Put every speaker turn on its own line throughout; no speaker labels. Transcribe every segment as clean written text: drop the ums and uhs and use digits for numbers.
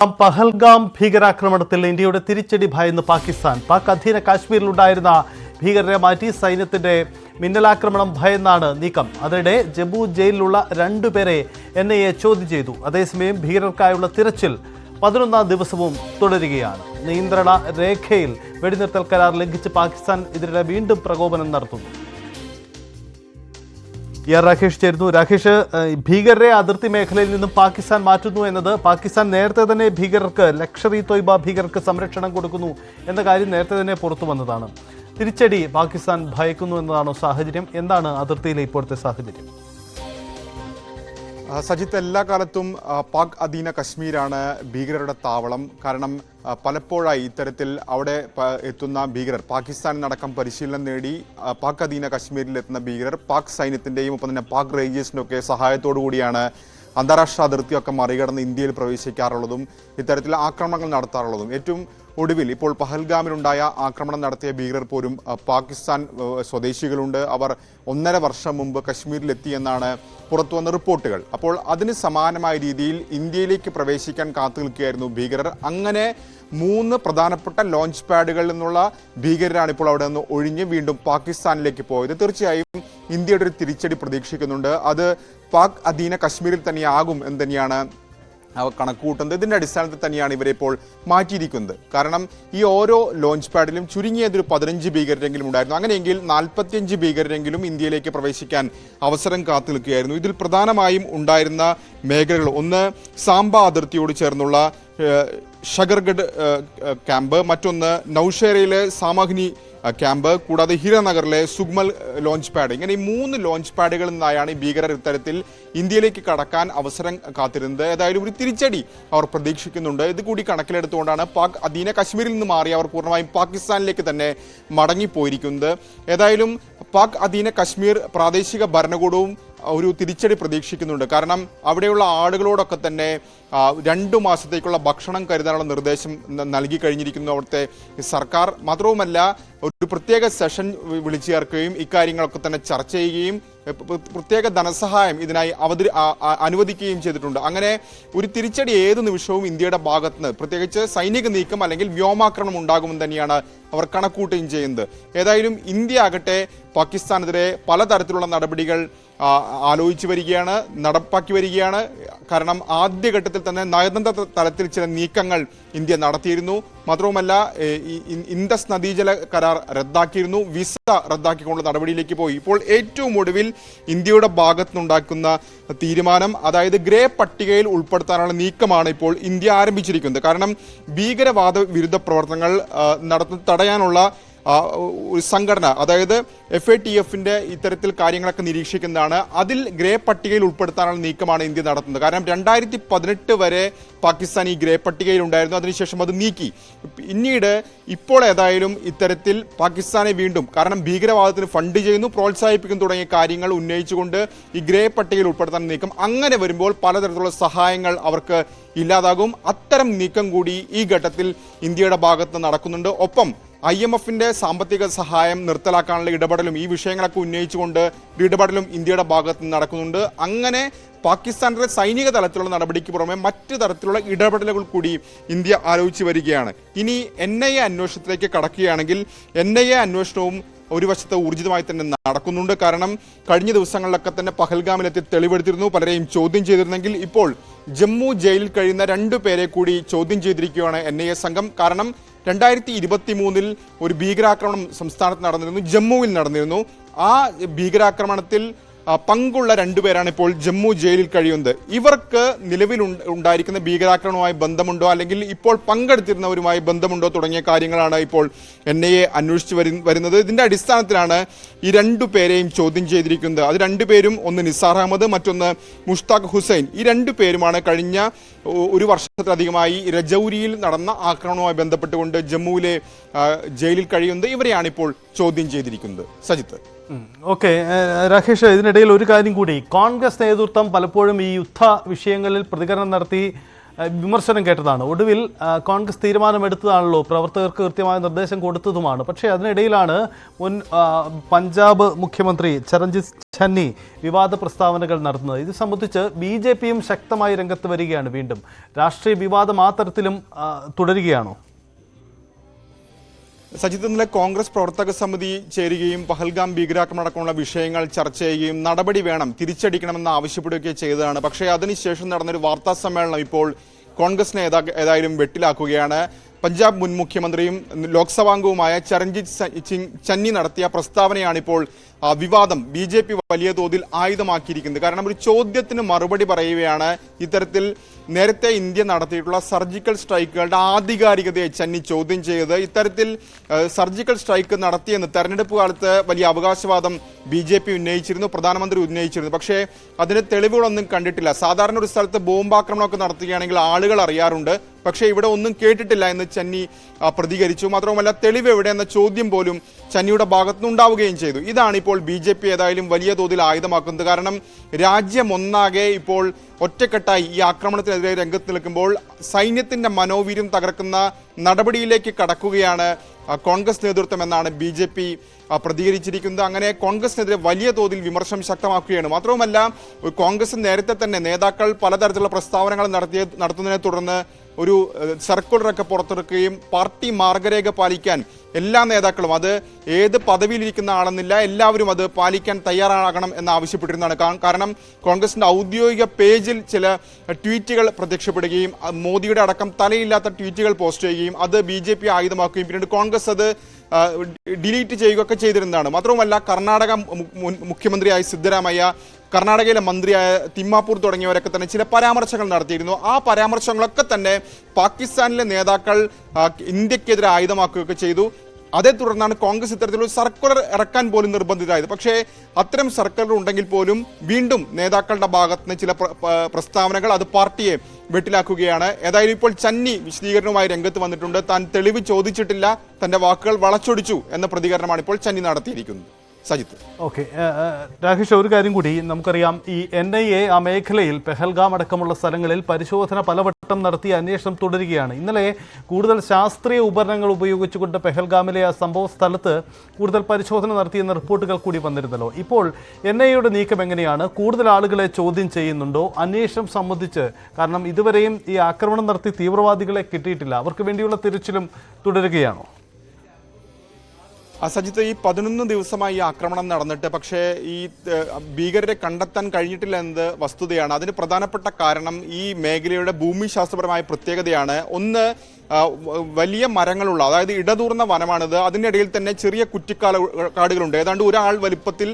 പഹൽഗാം ഭീകരാക്രമണത്തിൽ ഇന്ത്യയുടെ തിരിച്ചടി ഭയന്ന് പാകിസ്ഥാൻ. പാക് അധീന കാശ്മീരിലുണ്ടായിരുന്ന ഭീകരരെ മാറ്റി സൈന്യത്തിന്റെ മിന്നലാക്രമണം ഭയന്നാണ് നീക്കം. അതിനിടെ ജമ്മു ജയിലിലുള്ള 2 പേരെ NIA ചോദ്യം ചെയ്തു. അതേസമയം ഭീകരർക്കായുള്ള തിരച്ചിൽ 11ാം ദിവസവും തുടരുകയാണ്. നിയന്ത്രണ രേഖയിൽ വെടിനിർത്തൽ കരാർ ലംഘിച്ച് പാകിസ്ഥാൻ ഇതിനിടെ വീണ്ടും പ്രകോപനം നടത്തുന്നു. രാകേഷ് ചേരുന്നു. രാകേഷ്, ഭീകരരെ അതിർത്തി മേഖലയിൽ നിന്നും പാകിസ്ഥാൻ മാറ്റുന്നു എന്നത്, പാകിസ്ഥാൻ നേരത്തെ തന്നെ ഭീകരർക്ക്, ലഷ്കർ-ഇ-തോയ്ബ ഭീകരർക്ക് സംരക്ഷണം കൊടുക്കുന്നു എന്ന കാര്യം നേരത്തെ തന്നെ പുറത്തു വന്നതാണ്. തിരിച്ചടി പാകിസ്ഥാൻ ഭയക്കുന്നു എന്നതാണോ സാഹചര്യം? എന്താണ് അതിർത്തിയിലെ ഇപ്പോഴത്തെ സാഹചര്യം?
സജിത്ത്, എല്ലാ കാലത്തും പാക് അധീന കശ്മീരാണ് ഭീകരരുടെ താവളം. കാരണം പലപ്പോഴായി ഇത്തരത്തിൽ അവിടെ എത്തുന്ന ഭീകരർ, പാകിസ്ഥാനിനടക്കം പരിശീലനം നേടി പാക് അധീന കശ്മീരിലെത്തുന്ന ഭീകരർ പാക് സൈന്യത്തിൻ്റെയും ഒപ്പം തന്നെ പാക് റേഞ്ചേഴ്സിൻ്റെ ഒക്കെ സഹായത്തോടു കൂടിയാണ് അന്താരാഷ്ട്ര അതിർത്തിയൊക്കെ മറികടന്ന് ഇന്ത്യയിൽ പ്രവേശിക്കാറുള്ളതും ഇത്തരത്തിൽ ആക്രമണങ്ങൾ നടത്താറുള്ളതും. ഏറ്റവും ഒടുവിൽ ഇപ്പോൾ പഹൽഗാമിലുണ്ടായ ആക്രമണം നടത്തിയ ഭീകരർ പോലും പാകിസ്ഥാൻ സ്വദേശികളുണ്ട്. അവർ 1.5 വർഷം മുമ്പ് കശ്മീരിലെത്തിയെന്നാണ് പുറത്തുവന്ന റിപ്പോർട്ടുകൾ. അപ്പോൾ അതിന് സമാനമായ രീതിയിൽ ഇന്ത്യയിലേക്ക് പ്രവേശിക്കാൻ കാത്തു നിൽക്കുകയായിരുന്നു ഭീകരർ. അങ്ങനെ 3 പ്രധാനപ്പെട്ട ലോഞ്ച് പാഡുകളിൽ നിന്നുള്ള ഭീകരരാണ് ഇപ്പോൾ അവിടെ നിന്ന് ഒഴിഞ്ഞ് വീണ്ടും പാകിസ്ഥാനിലേക്ക് പോയത്. തീർച്ചയായും ഇന്ത്യയുടെ ഒരു തിരിച്ചടി പ്രതീക്ഷിക്കുന്നുണ്ട്. അത് പാക് അധീന കശ്മീരിൽ തന്നെയാകും എന്ന് തന്നെയാണ് കണക്കുകൂട്ടുന്നത്. ഇതിൻ്റെ അടിസ്ഥാനത്തിൽ തന്നെയാണ് ഇവരെ ഇപ്പോൾ മാറ്റിയിരിക്കുന്നത്. കാരണം ഈ ഓരോ ലോഞ്ച് പാഡിലും ചുരുങ്ങിയതൊരു 15 ഭീകരരെങ്കിലും ഉണ്ടായിരുന്നു. അങ്ങനെയെങ്കിൽ 45 ഭീകരരെങ്കിലും ഇന്ത്യയിലേക്ക് പ്രവേശിക്കാൻ അവസരം കാത്തു നിൽക്കുകയായിരുന്നു. ഇതിൽ പ്രധാനമായും ഉണ്ടായിരുന്ന മേഖലകൾ, ഒന്ന് സാംബ അതിർത്തിയോട് ചേർന്നുള്ള ഷഗർഗഡ് ക്യാമ്പ്, മറ്റൊന്ന് നൌഷേരയിലെ സാമഗ്നി ക്യാമ്പ്, കൂടാതെ ഹിരനഗറിലെ സുഗ്മൽ ലോഞ്ച് പാഡ്. ഇങ്ങനെ ഈ 3 ലോഞ്ച് പാഡുകളിൽ നിന്നായാണ് ഈ ഭീകരർ ഇത്തരത്തിൽ ഇന്ത്യയിലേക്ക് കടക്കാൻ അവസരം കാത്തിരുന്നത്. ഏതായാലും ഒരു തിരിച്ചടി അവർ പ്രതീക്ഷിക്കുന്നുണ്ട്. ഇത് കൂടി കണക്കിലെടുത്തുകൊണ്ടാണ് പാക് അധീന കശ്മീരിൽ നിന്ന് മാറി അവർ പൂർണ്ണമായും പാകിസ്ഥാനിലേക്ക് തന്നെ മടങ്ങിപ്പോയിരിക്കുന്നത്. ഏതായാലും പാക് അധീന കശ്മീർ പ്രാദേശിക ഭരണകൂടവും ഒരു തിരിച്ചടി പ്രതീക്ഷിക്കുന്നുണ്ട്. കാരണം അവിടെയുള്ള ആളുകളോടൊക്കെ തന്നെ 2 മാസത്തേക്കുള്ള ഭക്ഷണം കരുതാനുള്ള നിർദ്ദേശം നൽകി കഴിഞ്ഞിരിക്കുന്നു അവിടുത്തെ സർക്കാർ. മാത്രവുമല്ല, ഒരു പ്രത്യേക സെഷൻ വിളിച്ചു ചേർക്കുകയും ഇക്കാര്യങ്ങളൊക്കെ തന്നെ ചർച്ച ചെയ്യുകയും പ്രത്യേക ധനസഹായം ഇതിനായി അനുവദിക്കുകയും ചെയ്തിട്ടുണ്ട്. അങ്ങനെ ഒരു തിരിച്ചടി ഏത് നിമിഷവും ഇന്ത്യയുടെ ഭാഗത്തുനിന്ന്, പ്രത്യേകിച്ച് സൈനിക നീക്കം അല്ലെങ്കിൽ വ്യോമാക്രമണം ഉണ്ടാകുമെന്ന് തന്നെയാണ് അവർ കണക്കൂട്ടുകയും ചെയ്യുന്നത്. ഏതായാലും ഇന്ത്യ ആകട്ടെ പാകിസ്ഥാനെതിരെ പലതരത്തിലുള്ള നടപടികൾ ആലോചിച്ചു വരികയാണ്, നടപ്പാക്കി വരികയാണ്. കാരണം ആദ്യഘട്ടത്തിൽ തന്നെ നയതന്ത്ര തലത്തിൽ ചില നീക്കങ്ങൾ ഇന്ത്യ നടത്തിയിരുന്നു. മാത്രവുമല്ല, ഇൻഡസ് നദീജല കരാർ റദ്ദാക്കിയിരുന്നു, വിസ റദ്ദാക്കിക്കൊണ്ടുള്ള നടപടിയിലേക്ക് പോയി. ഇപ്പോൾ ഏറ്റവും ഒടുവിൽ ഇന്ത്യയുടെ ഭാഗത്തുനിന്നുണ്ടാക്കുന്ന തീരുമാനം, അതായത് ഗ്രേ പട്ടികയിൽ ഉൾപ്പെടുത്താനുള്ള നീക്കമാണ് ഇപ്പോൾ ഇന്ത്യ ആരംഭിച്ചിരിക്കുന്നത്. കാരണം ഭീകരവാദ വിരുദ്ധ പ്രവർത്തനങ്ങൾ തടയാനുള്ള ഒരു സംഘടന, അതായത് FATF-ന്റെ ഇത്തരത്തിൽ കാര്യങ്ങളൊക്കെ നിരീക്ഷിക്കുന്നതാണ്. അതിൽ ഗ്രേ പട്ടികയിൽ ഉൾപ്പെടുത്താനുള്ള നീക്കമാണ് ഇന്ത്യ നടത്തുന്നത്. കാരണം 2018 വരെ പാകിസ്ഥാൻ ഈ ഗ്രേ പട്ടികയിൽ ഉണ്ടായിരുന്നു. അതിനുശേഷം അത് നീക്കി. പിന്നീട് ഇപ്പോൾ ഏതായാലും ഇത്തരത്തിൽ പാകിസ്ഥാനെ വീണ്ടും, കാരണം ഭീകരവാദത്തിന് ഫണ്ട് ചെയ്യുന്നു, പ്രോത്സാഹിപ്പിക്കുന്നു തുടങ്ങിയ കാര്യങ്ങൾ ഉന്നയിച്ചുകൊണ്ട് ഈ ഗ്രേ പട്ടികയിൽ ഉൾപ്പെടുത്താൻ നീക്കം. അങ്ങനെ വരുമ്പോൾ പലതരത്തിലുള്ള സഹായങ്ങൾ അവർക്ക് ഇല്ലാതാകും. അത്തരം നീക്കം കൂടി ഈ ഘട്ടത്തിൽ ഇന്ത്യയുടെ ഭാഗത്ത് നടക്കുന്നുണ്ട്. ഒപ്പം IMF-ന്റെ സാമ്പത്തിക സഹായം നിർത്തലാക്കാനുള്ള ഇടപെടലും, ഈ വിഷയങ്ങളൊക്കെ ഉന്നയിച്ചുകൊണ്ട് ഇടപെടലും ഇന്ത്യയുടെ ഭാഗത്ത് നിന്ന് നടക്കുന്നുണ്ട്. അങ്ങനെ പാകിസ്ഥാന്റെ സൈനിക തലത്തിലുള്ള നടപടിക്ക് പുറമെ മറ്റു തരത്തിലുള്ള ഇടപെടലുകൾ കൂടി ഇന്ത്യ ആലോചിച്ച് വരികയാണ്. ഇനി NIA അന്വേഷണത്തിലേക്ക് കടക്കുകയാണെങ്കിൽ NIA അന്വേഷണവും ഒരു വശത്ത് ഊർജിതമായി തന്നെ നടക്കുന്നുണ്ട്. കാരണം കഴിഞ്ഞ ദിവസങ്ങളിലൊക്കെ തന്നെ പഹൽഗാമിലെത്തി തെളിവെടുത്തിരുന്നു, പലരെയും ചോദ്യം ചെയ്തിരുന്നെങ്കിൽ ഇപ്പോൾ ജമ്മു ജയിലിൽ കഴിയുന്ന 2 പേരെ കൂടി ചോദ്യം ചെയ്തിരിക്കുകയാണ് NIA സംഘം. കാരണം 2023-ൽ ഒരു ഭീകരാക്രമണം സംസ്ഥാനത്ത് നടന്നിരുന്നു, ജമ്മുവിൽ നടന്നിരുന്നു. ആ ഭീകരാക്രമണത്തിൽ പങ്കുള്ള 2 പേരാണ് ഇപ്പോൾ ജമ്മു ജയിലിൽ കഴിയുന്നത്. ഇവർക്ക് നിലവിൽ ഉണ്ടായിരിക്കുന്ന ഭീകരാക്രമണവുമായി ബന്ധമുണ്ടോ, അല്ലെങ്കിൽ ഇപ്പോൾ പങ്കെടുത്തിരുന്നവരുമായി ബന്ധമുണ്ടോ തുടങ്ങിയ കാര്യങ്ങളാണ് ഇപ്പോൾ NIA അന്വേഷിച്ച് വരുന്നത്. ഇതിന്റെ അടിസ്ഥാനത്തിലാണ് ഈ 2 പേരെയും ചോദ്യം ചെയ്തിരിക്കുന്നത്. അത് 2 പേരും, ഒന്ന് നിസാർ അഹമ്മദ്, മറ്റൊന്ന് മുഷ്താഖ് ഹുസൈൻ. ഈ 2 പേരുമാണ് കഴിഞ്ഞ ഒരു വർഷത്തിലധികമായി രജൌരിയിൽ നടന്ന ആക്രമണവുമായി ബന്ധപ്പെട്ടുകൊണ്ട് ജമ്മുവിലെ ജയിലിൽ കഴിയുന്നത്. ഇവരെയാണ് ഇപ്പോൾ ചോദ്യം ചെയ്തിരിക്കുന്നത്. സജിത്ത്.
ഓക്കെ രാകേഷ്, ഇതിനിടയിൽ ഒരു കാര്യം കൂടി, കോൺഗ്രസ് നേതൃത്വം പലപ്പോഴും ഈ യുദ്ധ വിഷയങ്ങളിൽ പ്രതികരണം നടത്തി വിമർശനം കേട്ടതാണ്. ഒടുവിൽ കോൺഗ്രസ് തീരുമാനമെടുത്തതാണല്ലോ, പ്രവർത്തകർക്ക് കൃത്യമായ നിർദ്ദേശം കൊടുത്തതുമാണ്. പക്ഷേ അതിനിടയിലാണ് മുൻ പഞ്ചാബ് മുഖ്യമന്ത്രി ചരൺജിത് ചന്നി വിവാദ പ്രസ്താവനകൾ നടത്തുന്നത്. ഇത് സംബന്ധിച്ച് BJPയും ശക്തമായി രംഗത്ത് വരികയാണ്. വീണ്ടും രാഷ്ട്രീയ വിവാദം ആ തരത്തിലും തുടരുകയാണോ?
സജിത്ത്, ഇന്നലെ കോൺഗ്രസ് പ്രവർത്തക സമിതി ചേരുകയും പഹൽഗാം ഭീകരാക്രമണം അടക്കമുള്ള വിഷയങ്ങൾ ചർച്ച ചെയ്യുകയും നടപടി വേണം, തിരിച്ചടിക്കണമെന്ന് ആവശ്യപ്പെടുകയൊക്കെ ചെയ്തതാണ്. പക്ഷേ അതിനുശേഷം നടന്നൊരു വാർത്താ സമ്മേളനം ഇപ്പോൾ കോൺഗ്രസിനെ ഏതായാലും വെട്ടിലാക്കുകയാണ്. പഞ്ചാബ് മുൻ മുഖ്യമന്ത്രിയും ലോക്സഭാംഗവുമായ ചരൺജിത് സിംഗ് ചന്നി നടത്തിയ പ്രസ്താവനയാണ് ഇപ്പോൾ വിവാദം BJP വലിയ തോതിൽ ആയുധമാക്കിയിരിക്കുന്നത്. കാരണം ഒരു ചോദ്യത്തിന് മറുപടി പറയുകയാണ്. ഇത്തരത്തിൽ നേരത്തെ ഇന്ത്യ നടത്തിയിട്ടുള്ള സർജിക്കൽ സ്ട്രൈക്കുകളുടെ ആധികാരികതയെ ചന്നി ചോദ്യം ചെയ്തത്. ഇത്തരത്തിൽ സർജിക്കൽ സ്ട്രൈക്ക് നടത്തിയെന്ന് തെരഞ്ഞെടുപ്പ് കാലത്ത് വലിയ അവകാശവാദം BJP ഉന്നയിച്ചിരുന്നു, പ്രധാനമന്ത്രി ഉന്നയിച്ചിരുന്നു. പക്ഷേ അതിന് തെളിവുകളൊന്നും കണ്ടിട്ടില്ല. സാധാരണ ഒരു സ്ഥലത്ത് ബോംബാക്രമണമൊക്കെ നടത്തുകയാണെങ്കിൽ ആളുകൾ അറിയാറുണ്ട്, പക്ഷേ ഇവിടെ ഒന്നും കേട്ടിട്ടില്ല എന്ന് ചന്നി പ്രതികരിച്ചു. മാത്രവുമല്ല തെളിവ് എവിടെയെന്ന ചോദ്യം പോലും ചന്നിയുടെ ഭാഗത്തുനിന്നുണ്ടാവുകയും ചെയ്തു. ഇതാണ് ഇപ്പോൾ BJP ഏതായാലും വലിയ തോതിൽ ആയുധമാക്കുന്നത്. കാരണം രാജ്യമൊന്നാകെ ഇപ്പോൾ ഒറ്റക്കെട്ടായി ഈ ആക്രമണത്തിനെതിരെ രംഗത്ത് നിൽക്കുമ്പോൾ സൈന്യത്തിന്റെ മനോവീര്യം തകർക്കുന്ന നടപടിയിലേക്ക് കടക്കുകയാണ് കോൺഗ്രസ് നേതൃത്വം എന്നാണ് BJP പ്രതികരിച്ചിരിക്കുന്നത്. അങ്ങനെ കോൺഗ്രസിനെതിരെ വലിയ തോതിൽ വിമർശനം ശക്തമാക്കുകയാണ്. മാത്രവുമല്ല കോൺഗ്രസ് നേരത്തെ തന്നെ നേതാക്കൾ പലതരത്തിലുള്ള പ്രസ്താവനകൾ നടത്തുന്നതിനെ തുടർന്ന് ഒരു സർക്കുലറൊക്കെ പുറത്തിറക്കുകയും പാർട്ടി മാർഗരേഖ പാലിക്കാൻ എല്ലാ നേതാക്കളും, അത് ഏത് പദവിയിലിരിക്കുന്ന ആളെന്നില്ല, എല്ലാവരും അത് പാലിക്കാൻ തയ്യാറാകണം എന്ന് ആവശ്യപ്പെട്ടിരുന്നതാണ്. കാരണം കോൺഗ്രസിന്റെ ഔദ്യോഗിക പേജിൽ ചില ട്വീറ്റുകൾ പ്രത്യക്ഷപ്പെടുകയും മോദിയുടെ അടക്കം തലയില്ലാത്ത ട്വീറ്റുകൾ പോസ്റ്റ് ചെയ്യുകയും അത് BJP ആയുധമാക്കുകയും പിന്നീട് കോൺഗ്രസ് അത് ഡിലീറ്റ് ചെയ്യുകയൊക്കെ ചെയ്തിരുന്നതാണ്. മാത്രവുമല്ല കർണാടക മുഖ്യമന്ത്രിയായ സിദ്ധരാമയ്യ, കർണാടകയിലെ മന്ത്രിയായ തിമ്മാപ്പൂർ തുടങ്ങിയവരൊക്കെ തന്നെ ചില പരാമർശങ്ങൾ നടത്തിയിരുന്നു. ആ പരാമർശങ്ങളൊക്കെ തന്നെ പാകിസ്ഥാനിലെ നേതാക്കൾ ഇന്ത്യക്കെതിരെ ആയുധമാക്കുകയൊക്കെ ചെയ്തു. അതേ തുടർന്നാണ് കോൺഗ്രസ് ഇത്തരത്തിലൊരു സർക്കുലർ ഇറക്കാൻ പോലും നിർബന്ധിതരായത്. പക്ഷേ അത്തരം സർക്കുലർ ഉണ്ടെങ്കിൽ പോലും വീണ്ടും നേതാക്കളുടെ ഭാഗത്ത് നിന്ന് ചില പ്രസ്താവനകൾ അത് പാർട്ടിയെ വെട്ടിലാക്കുകയാണ്. ഏതായാലും ഇപ്പോൾ ചന്നി വിശദീകരണവുമായി രംഗത്ത് വന്നിട്ടുണ്ട്. താൻ തെളിവ് ചോദിച്ചിട്ടില്ല, തന്റെ വാക്കുകൾ വളച്ചൊടിച്ചു എന്ന പ്രതികരണമാണ് ഇപ്പോൾ ചന്നി നടത്തിയിരിക്കുന്നത്. സജിത്ത്.
ഓക്കെ രാകേഷ്, ഒരു കാര്യം കൂടി നമുക്കറിയാം, ഈ NIA ആ മേഖലയിൽ പെഹൽഗാം അടക്കമുള്ള സ്ഥലങ്ങളിൽ പരിശോധന പലവട്ടം നടത്തിയ അന്വേഷണം തുടരുകയാണ്. ഇന്നലെ കൂടുതൽ ശാസ്ത്രീയ ഉപകരണങ്ങൾ ഉപയോഗിച്ചുകൊണ്ട് പെഹൽഗാമിലെ ആ സംഭവ സ്ഥലത്ത് കൂടുതൽ പരിശോധന നടത്തിയെന്ന റിപ്പോർട്ടുകൾ കൂടി വന്നിരുന്നല്ലോ. ഇപ്പോൾ NIAയുടെ നീക്കം എങ്ങനെയാണ്? കൂടുതൽ ആളുകളെ ചോദ്യം ചെയ്യുന്നുണ്ടോ? അന്വേഷണം സംബന്ധിച്ച്, കാരണം ഇതുവരെയും ഈ ആക്രമണം നടത്തി തീവ്രവാദികളെ കിട്ടിയിട്ടില്ല, അവർക്ക് വേണ്ടിയുള്ള തിരച്ചിലും തുടരുകയാണോ?
സജിത്ത്, ഈ 11 ദിവസമായി ഈ ആക്രമണം നടന്നിട്ട് പക്ഷേ ഈ ഭീകരരെ കണ്ടെത്താൻ കഴിഞ്ഞിട്ടില്ല എന്നത് വസ്തുതയാണ്. അതിന് പ്രധാനപ്പെട്ട കാരണം ഈ മേഖലയുടെ ഭൂമിശാസ്ത്രപരമായ പ്രത്യേകതയാണ്. ഒന്ന്, വലിയ മരങ്ങളുള്ള, അതായത് ഇടതൂർന്ന വനമാണിത്. അതിനിടയിൽ തന്നെ ചെറിയ കുറ്റിക്കാടുകളുണ്ട്. ഏതാണ്ട് ഒരാൾ വലിപ്പത്തിൽ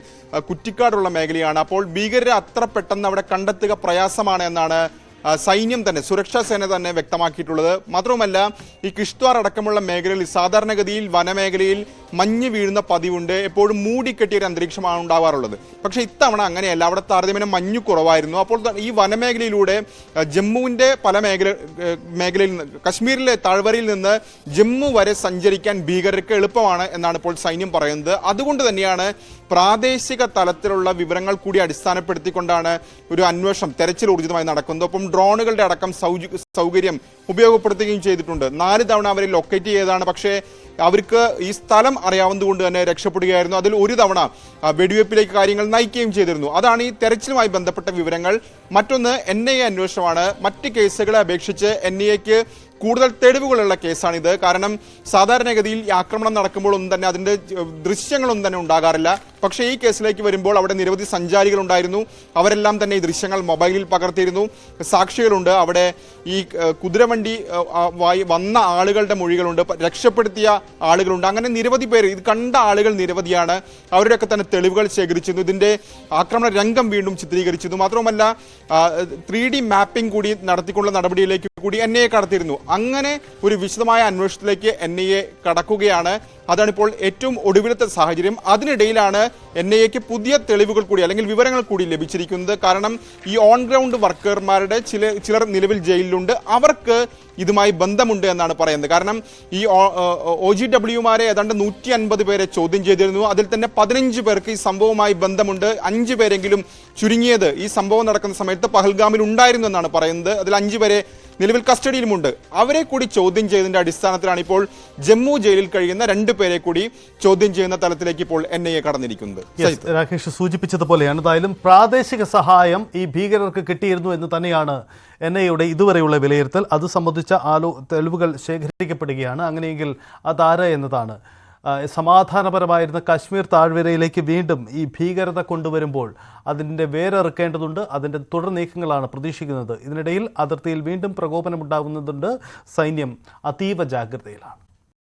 കുറ്റിക്കാടുള്ള മേഖലയാണ്. അപ്പോൾ ഭീകരരെ അത്ര പെട്ടെന്ന് അവിടെ കണ്ടെത്തുക പ്രയാസമാണ് എന്നാണ് സൈന്യം തന്നെ, സുരക്ഷാ സേന തന്നെ വ്യക്തമാക്കിയിട്ടുള്ളത്. മാത്രവുമല്ല ഈ കിഷ്ത്വാർ അടക്കമുള്ള മേഖലയിൽ സാധാരണഗതിയിൽ വനമേഖലയിൽ മഞ്ഞ് വീഴുന്ന പതിവുണ്ട്. എപ്പോഴും മൂടിക്കെട്ടിയ ഒരു അന്തരീക്ഷമാണ് ഉണ്ടാവാറുള്ളത്. പക്ഷേ ഇത്തവണ അങ്ങനെയല്ല, അവിടെ താരതമ്യേന മഞ്ഞു കുറവായിരുന്നു. അപ്പോൾ ഈ വനമേഖലയിലൂടെ ജമ്മുവിൻ്റെ പല മേഖലയിൽ നിന്ന്, കശ്മീരിലെ താഴ്വരയിൽ നിന്ന് ജമ്മു വരെ സഞ്ചരിക്കാൻ ഭീകരർക്ക് എളുപ്പമാണ് എന്നാണ് ഇപ്പോൾ സൈന്യം പറയുന്നത്. അതുകൊണ്ട് തന്നെയാണ് പ്രാദേശിക തലത്തിലുള്ള വിവരങ്ങൾ കൂടി അടിസ്ഥാനപ്പെടുത്തിക്കൊണ്ടാണ് ഒരു അന്വേഷണം, തെരച്ചിൽ ഊർജിതമായി നടക്കുന്നത്. ഒപ്പം ഡ്രോണുകളുടെ അടക്കം സൗകര്യം ഉപയോഗപ്പെടുത്തുകയും ചെയ്തിട്ടുണ്ട്. 4 തവണ അവരെ ലൊക്കേറ്റ് ചെയ്തതാണ്. പക്ഷേ അവർക്ക് ഈ സ്ഥലം അറിയാവുന്നതുകൊണ്ട് തന്നെ രക്ഷപ്പെടുകയായിരുന്നു. അതിൽ ഒരു തവണ വെടിവെപ്പിലേക്ക് കാര്യങ്ങൾ നയിക്കുകയും ചെയ്തിരുന്നു. അതാണ് ഈ തെരച്ചിലുമായി ബന്ധപ്പെട്ട വിവരങ്ങൾ. മറ്റൊന്ന് NIA അന്വേഷണമാണ്. മറ്റ് കേസുകളെ അപേക്ഷിച്ച് NIAക്ക് കൂടുതൽ തെളിവുകളുള്ള കേസാണിത്. കാരണം സാധാരണഗതിയിൽ ഈ ആക്രമണം നടക്കുമ്പോൾ ഒന്നും തന്നെ അതിൻ്റെ ദൃശ്യങ്ങളൊന്നും തന്നെ ഉണ്ടാകാറില്ല. പക്ഷേ ഈ കേസിലേക്ക് വരുമ്പോൾ അവിടെ നിരവധി സഞ്ചാരികൾ ഉണ്ടായിരുന്നു. അവരെല്ലാം തന്നെ ഈ ദൃശ്യങ്ങൾ മൊബൈലിൽ പകർത്തിയിരുന്നു. സാക്ഷികളുണ്ട്. അവിടെ ഈ കുതിരവണ്ടി വന്ന ആളുകളുടെ മൊഴികളുണ്ട്, രക്ഷപ്പെടുത്തിയ ആളുകളുണ്ട്. അങ്ങനെ നിരവധി പേര്, ഇത് കണ്ട ആളുകൾ നിരവധിയാണ്. അവരുടെയൊക്കെ തന്നെ തെളിവുകൾ ശേഖരിച്ചിരുന്നു. ഇതിൻ്റെ ആക്രമണ രംഗം വീണ്ടും ചിത്രീകരിച്ചിരുന്നു. മാത്രമല്ല 3D മാപ്പിംഗ് കൂടി നടത്തിക്കൊണ്ടുള്ള നടപടിയിലേക്ക് കൂടി NIA കടത്തിയിരുന്നു. അങ്ങനെ ഒരു വിശദമായ അന്വേഷണത്തിലേക്ക് NIA കടക്കുകയാണ്. അതാണിപ്പോൾ ഏറ്റവും ഒടുവിലത്തെ സാഹചര്യം. അതിനിടയിലാണ് NIAക്ക് പുതിയ തെളിവുകൾ കൂടി അല്ലെങ്കിൽ വിവരങ്ങൾ കൂടി ലഭിച്ചിരിക്കുന്നത്. കാരണം ഈ ഓൺ ഗ്രൗണ്ട് വർക്കർമാരുടെ ചിലർ നിലവിൽ ജയിലിലുണ്ട്. അവർക്ക് ഇതുമായി ബന്ധമുണ്ട് എന്നാണ് പറയുന്നത്. കാരണം ഈ OGWമാരെ ഏതാണ്ട് 150 പേരെ ചോദ്യം ചെയ്തിരുന്നു. അതിൽ തന്നെ 15 പേർക്ക് ഈ സംഭവവുമായി ബന്ധമുണ്ട്. 5 പേരെങ്കിലും ചുരുങ്ങിയത് ഈ സംഭവം നടക്കുന്ന സമയത്ത് പഹൽഗാമിൽ ഉണ്ടായിരുന്നു എന്നാണ് പറയുന്നത്. അതിൽ 5 പേരെ നിലവിൽ കസ്റ്റഡിയിലുമുണ്ട്. അവരെ കൂടി ചോദ്യം ചെയ്തതിന്റെ അടിസ്ഥാനത്തിലാണ് ഇപ്പോൾ ജമ്മു ജയിലിൽ കഴിയുന്ന 2 പേരെ കൂടി ചോദ്യം ചെയ്യുന്ന തലത്തിലേക്ക് ഇപ്പോൾ NIA കടന്നിരിക്കുന്നത്.
രാകേഷ് സൂചിപ്പിച്ചതുപോലെയാണ്. എന്തായാലും പ്രാദേശിക സഹായം ഈ ഭീകരർക്ക് കിട്ടിയിരുന്നു എന്ന് തന്നെയാണ് NIA ഇതുവരെയുള്ള വിലയിരുത്തൽ. അത് സംബന്ധിച്ച തെളിവുകൾ ശേഖരിക്കപ്പെടുകയാണ്. അങ്ങനെയെങ്കിൽ അതാര് എന്നതാണ്. സമാധാനപരമായിരുന്ന കശ്മീർ താഴ്വരയിലേക്ക് വീണ്ടും ഈ ഭീകരത കൊണ്ടുവരുമ്പോൾ അതിൻ്റെ വേരറുക്കേണ്ടതുണ്ട്. അതിൻ്റെ തുടർ നീക്കങ്ങളാണ് പ്രതീക്ഷിക്കുന്നത്. ഇതിനിടയിൽ അതിർത്തിയിൽ വീണ്ടും പ്രകോപനമുണ്ടാകുന്നതുണ്ട്. സൈന്യം അതീവ ജാഗ്രതയിലാണ്.